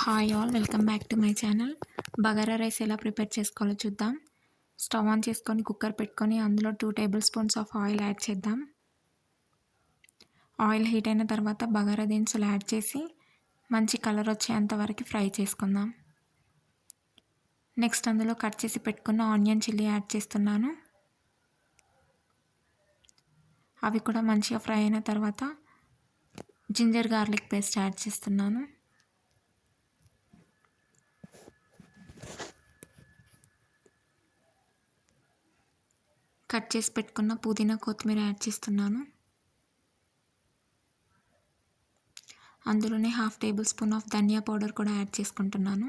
Hi all, welcome back to my channel. Bagara rice ఎలా prepare చేసుకోవాలో చూద్దాం. స్టవ్ ఆన్ చేసుకొని కుక్కర్ పెట్టుకొని అందులో 2 table spoons of oil add చేద్దాం. ఆయిల్ హీట్ అయిన తర్వాత బగారా దినుసులు యాడ్ చేసి మంచి కలర్ వచ్చేంత వరకు ఫ్రై చేసుకుందాం. నెక్స్ట్ అందులో కట్ చేసి పెట్టుకున్న ఆనియన్ చిల్లీ యాడ్ చేస్తున్నాను. అవి కూడా మంచిగా ఫ్రై అయిన తర్వాత జింజర్ గార్లిక్ పేస్ట్ యాడ్ చేస్తున్నాను. కట్ చేసి పెట్టుకున్న పుదీనా కొత్తిమీర యాడ్ చేస్తున్నాను. అందులోనే 1/2 tablespoon of dhania powder కూడా యాడ్ చేసుకుంటున్నాను.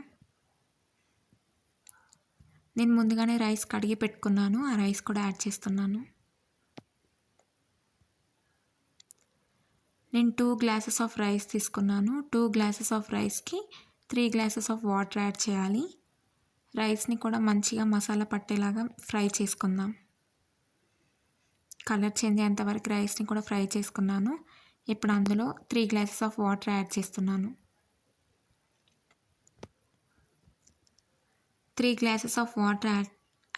నేను ముందుగానే రైస్ కడిగి పెట్టుకున్నాను, ఆ రైస్ కూడా యాడ్ చేస్తున్నాను. నేను 2 గ్లాసెస్ ఆఫ్ రైస్ తీసుకున్నాను. 2 గ్లాసెస్ ఆఫ్ రైస్కి 3 గ్లాసెస్ ఆఫ్ వాటర్ యాడ్ చేయాలి. రైస్ని కూడా మంచిగా మసాలా పట్టేలాగా ఫ్రై చేసుకుందాం. కలర్ చేంజ్ అయ్యేంత వరకు రైస్ని కూడా ఫ్రై చేసుకున్నాను. ఇప్పుడు అందులో 3 గ్లాసెస్ ఆఫ్ వాటర్ యాడ్ చేస్తున్నాను. 3 గ్లాసెస్ ఆఫ్ వాటర్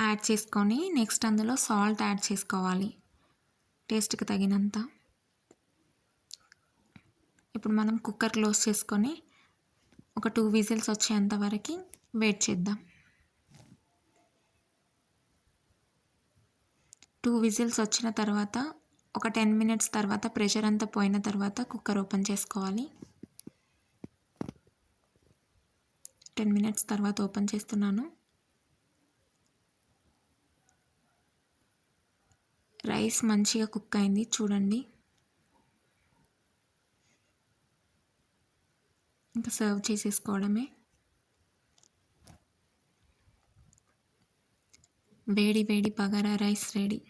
యాడ్ చేసుకొని నెక్స్ట్ అందులో సాల్ట్ యాడ్ చేసుకోవాలి టేస్ట్కి తగినంత. ఇప్పుడు మనం కుక్కర్ క్లోజ్ చేసుకొని ఒక 2 విజిల్స్ వచ్చేంత వరకు వెయిట్ చేద్దాం. 2 విజిల్స్ వచ్చిన తర్వాత ఒక 10 మినిట్స్ తర్వాత ప్రెషర్ అంతా పోయిన తర్వాత కుక్కర్ ఓపెన్ చేసుకోవాలి. 10 మినిట్స్ తర్వాత ఓపెన్ చేస్తున్నాను. రైస్ మంచిగా కుక్ అయింది చూడండి. ఇంకా సర్వ్ చేసేసుకోవడమే. వేడి వేడి bagara rice ready.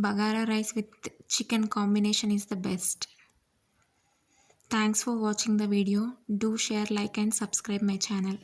Bagara rice with chicken combination is the best. Thanks for watching the video. Do share, like and subscribe my channel.